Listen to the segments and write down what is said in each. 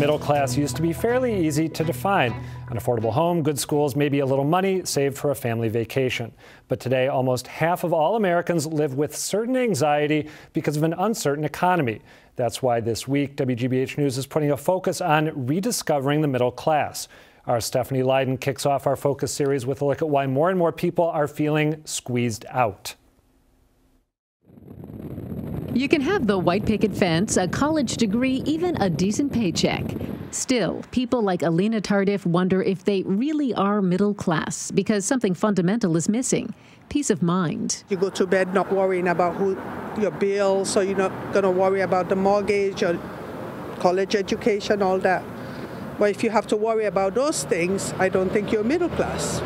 middle class used to be fairly easy to define. An affordable home, good schools, maybe a little money saved for a family vacation. But today, almost half of all Americans live with certain anxiety because of an uncertain economy. That's why this week, WGBH News is putting a focus on rediscovering the middle class. Our Stephanie Leyden kicks off our focus series with a look at why more and more people are feeling squeezed out. You can have the white picket fence, a college degree, even a decent paycheck. Still, people like Alina Tardif wonder if they really are middle class because something fundamental is missing: peace of mind. You go to bed not worrying about your bills, so you're not going to worry about the mortgage or college education, all that. But if you have to worry about those things, I don't think you're middle class.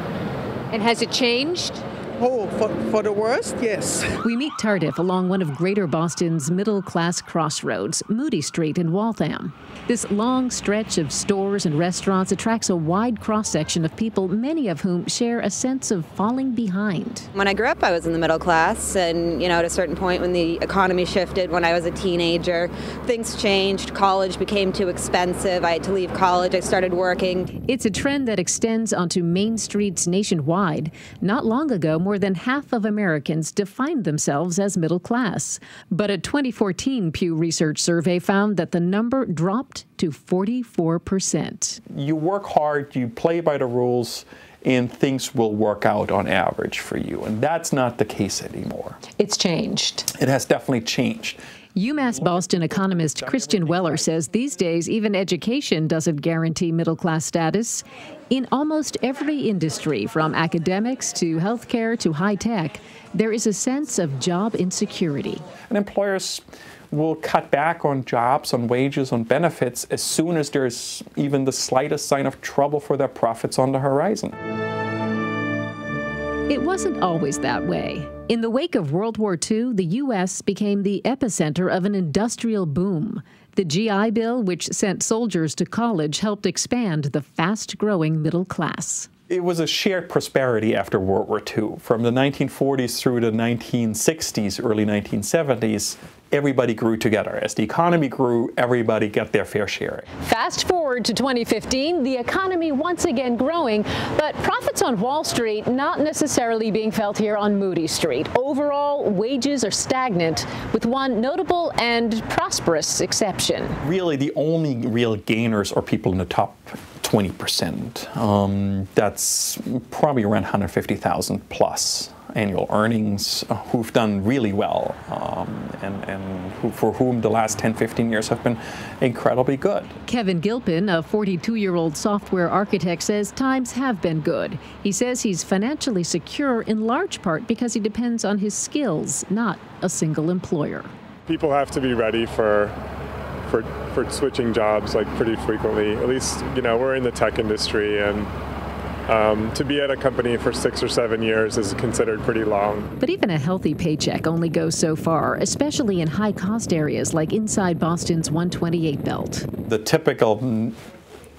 And has it changed? Oh, for the worst, yes. We meet Tardif along one of Greater Boston's middle-class crossroads, Moody Street in Waltham. This long stretch of stores and restaurants attracts a wide cross-section of people, many of whom share a sense of falling behind. When I grew up, I was in the middle class, and, at a certain point when the economy shifted, when I was a teenager, things changed. College became too expensive. I had to leave college. I started working. It's a trend that extends onto main streets nationwide. Not long ago, more than half of Americans defined themselves as middle class. But a 2014 Pew Research survey found that the number dropped to 44%. You work hard, you play by the rules, and things will work out on average for you. And that's not the case anymore. It's changed. It has definitely changed. UMass Boston economist Christian Weller says these days even education doesn't guarantee middle-class status. In almost every industry, from academics to healthcare to high-tech, there is a sense of job insecurity. And employers will cut back on jobs, on wages, on benefits as soon as there's even the slightest sign of trouble for their profits on the horizon. It wasn't always that way. In the wake of World War II, the U.S. became the epicenter of an industrial boom. The GI Bill, which sent soldiers to college, helped expand the fast-growing middle class. It was a shared prosperity after World War II. From the 1940s through the 1960s, early 1970s, everybody grew together. As the economy grew, everybody got their fair share. Fast forward to 2015, the economy once again growing, but profits on Wall Street not necessarily being felt here on Moody Street. Overall, wages are stagnant, with one notable and prosperous exception. Really, the only real gainers are people in the top 20%. That's probably around 150,000 plus annual earnings, who've done really well, and for whom the last 10, 15 years have been incredibly good. Kevin Gilpin, a 42-year-old software architect, says times have been good. He says he's financially secure in large part because he depends on his skills, not a single employer. People have to be ready for switching jobs like pretty frequently. At least, we're in the tech industry, and to be at a company for 6 or 7 years is considered pretty long. But even a healthy paycheck only goes so far, especially in high-cost areas like inside Boston's 128 belt. The typical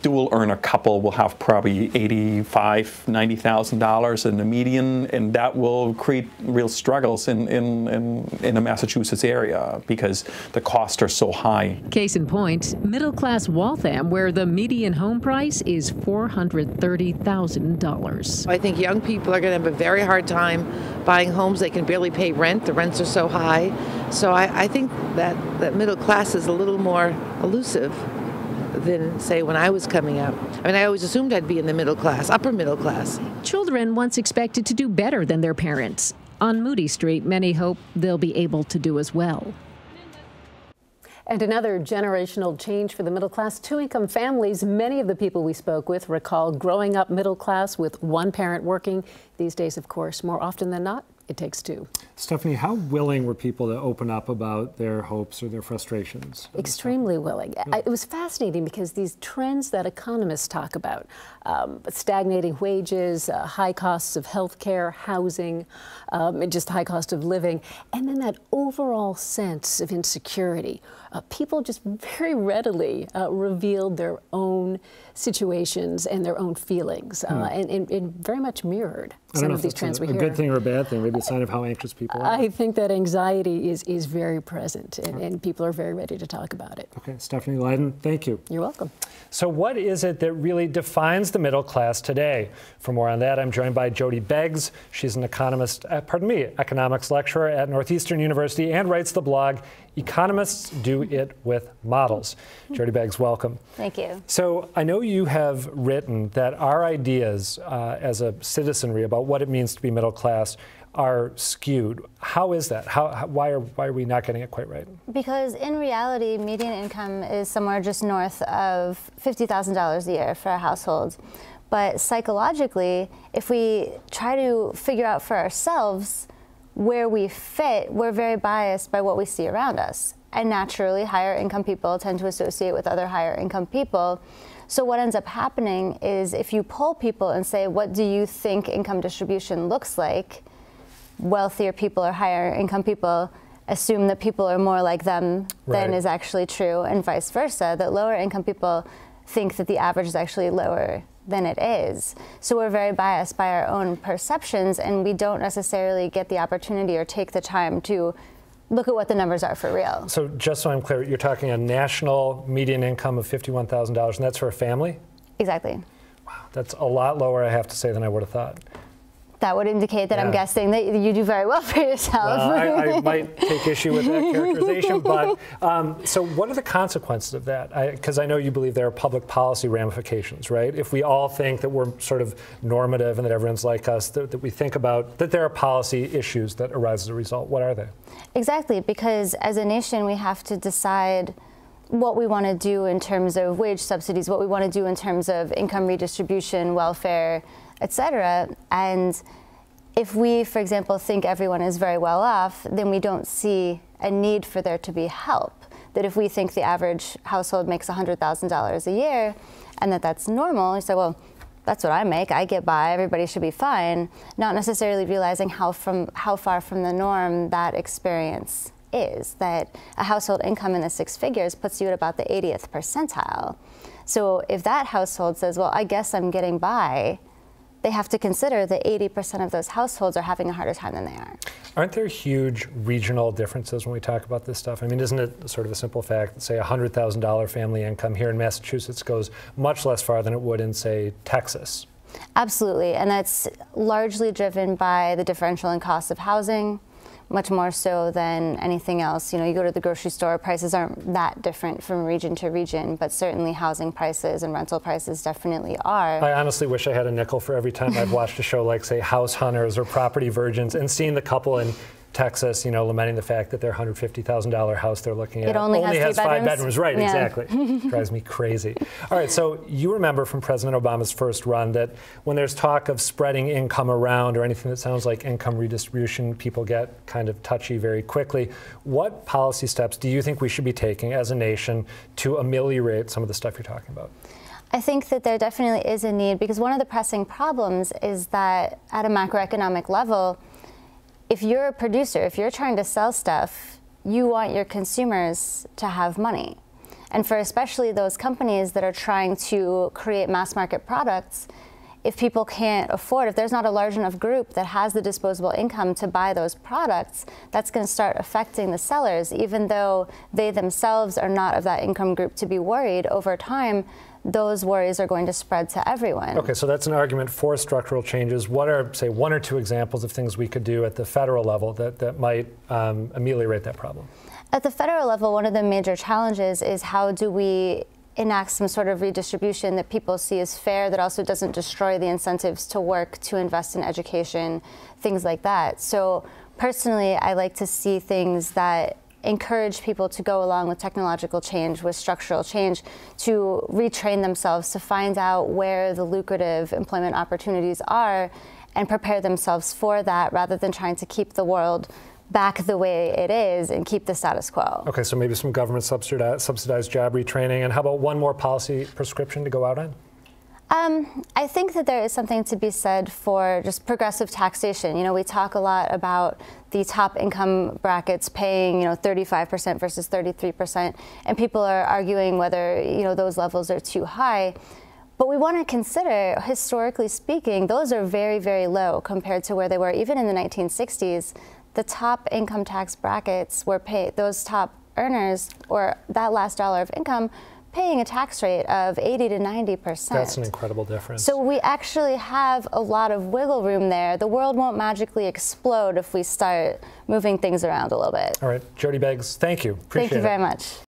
dual earner couple will have probably $85,000, $90,000 in the median, and that will create real struggles in the Massachusetts area because the costs are so high. Case in point, middle-class Waltham, where the median home price is $430,000. I think young people are going to have a very hard time buying homes. They can barely pay rent. The rents are so high. So I think that middle class is a little more elusive than, say, when I was coming up. I mean, I always assumed I'd be in the middle class, upper middle class. Children once expected to do better than their parents. On Moody Street, many hope they'll be able to do as well. And another generational change for the middle class, two-income families. Many of the people we spoke with recall growing up middle class with one parent working. These days, of course, more often than not, it takes two. Stephanie, how willing were people to open up about their hopes or their frustrations? Extremely willing. Yeah. It was fascinating because these trends that economists talk about, stagnating wages, high costs of healthcare, housing, and just high cost of living, and then that overall sense of insecurity. People just very readily revealed their own situations and their own feelings, and very much mirrored. some of these trends we hear. A good thing or a bad thing? Maybe a sign of how anxious people are? I think that anxiety is very present, and people are very ready to talk about it. Okay, Stephanie Leyden, thank you. You're welcome. So what is it that really defines the middle class today? For more on that, I'm joined by Jody Beggs. She's an economics lecturer at Northeastern University and writes the blog Economists Do It With Models. Jody Beggs, welcome. Thank you. So I know you have written that our ideas as a citizenry about what it means to be middle class are skewed. How is that? Why are we not getting it quite right? Because in reality, median income is somewhere just north of $50,000 a year for a household. But psychologically, if we try to figure out for ourselves where we fit, we're very biased by what we see around us. And naturally, higher income people tend to associate with other higher income people. So what ends up happening is if you poll people and say, what do you think income distribution looks like? Wealthier people or higher income people assume that people are more like them than is actually true, and vice versa, that lower income people think that the average is actually lower than it is. So we're very biased by our own perceptions, and we don't necessarily get the opportunity or take the time to look at what the numbers are for real. So just so I'm clear, you're talking a national median income of $51,000, and that's for a family? Exactly. Wow, that's a lot lower, I have to say, than I would have thought. That would indicate that I'm guessing that you do very well for yourself. I might take issue with that characterization, but so what are the consequences of that? Because I know you believe there are public policy ramifications, right? If we all think that we're sort of normative and that everyone's like us, that we think about that there are policy issues that arise as a result. What are they? Exactly, because as a nation we have to decide what we want to do in terms of wage subsidies, what we want to do in terms of income redistribution, welfare, etc. And if we, for example, think everyone is very well off, then we don't see a need for there to be help. That if we think the average household makes $100,000 a year and that's normal, you say, well, that's what I make, I get by, everybody should be fine, not necessarily realizing how far from the norm that experience is, that a household income in the six figures puts you at about the 80th percentile. So if that household says, well, I guess I'm getting by, they have to consider that 80% of those households are having a harder time than they are. Aren't there huge regional differences when we talk about this stuff? I mean, isn't it sort of a simple fact that, say, a $100,000 family income here in Massachusetts goes much less far than it would in, say, Texas? Absolutely, and that's largely driven by the differential in cost of housing, much more so than anything else. You know, you go to the grocery store, prices aren't that different from region to region, but certainly housing prices and rental prices definitely are. I honestly wish I had a nickel for every time I've watched a show like, say, House Hunters or Property Virgins and seen the couple in Texas, you know, lamenting the fact that their $150,000 house they're looking at only has 5 bedrooms. Right, yeah. Exactly. Drives me crazy. All right, so you remember from President Obama's first run that when there's talk of spreading income around or anything that sounds like income redistribution, people get kind of touchy very quickly. What policy steps do you think we should be taking as a nation to ameliorate some of the stuff you're talking about? I think that there definitely is a need, because one of the pressing problems is that at a macroeconomic level, if you're a producer, if you're trying to sell stuff, you want your consumers to have money. And for especially those companies that are trying to create mass market products, if people can't afford, if there's not a large enough group that has the disposable income to buy those products, that's going to start affecting the sellers, even though they themselves are not of that income group to be worried. Over time, those worries are going to spread to everyone. Okay, so that's an argument for structural changes. What are, say, 1 or 2 examples of things we could do at the federal level that might ameliorate that problem? At the federal level, one of the major challenges is how do we enact some sort of redistribution that people see as fair, that also doesn't destroy the incentives to work, to invest in education, things like that. So personally, I like to see things that encourage people to go along with technological change, with structural change, to retrain themselves, to find out where the lucrative employment opportunities are and prepare themselves for that, rather than trying to keep the world back the way it is and keep the status quo. Okay, so maybe some government subsidized job retraining. And how about one more policy prescription to go out on? I think that there is something to be said for just progressive taxation. You know, we talk a lot about the top income brackets paying, 35% versus 33%, and people are arguing whether, those levels are too high. But we want to consider, historically speaking, those are very, very low compared to where they were even in the 1960s. The top income tax brackets were paid, those top earners, or that last dollar of income, paying a tax rate of 80 to 90%. That's an incredible difference. So we actually have a lot of wiggle room there. The world won't magically explode if we start moving things around a little bit. All right, Jody Beggs, thank you. Appreciate it. Thank you very much.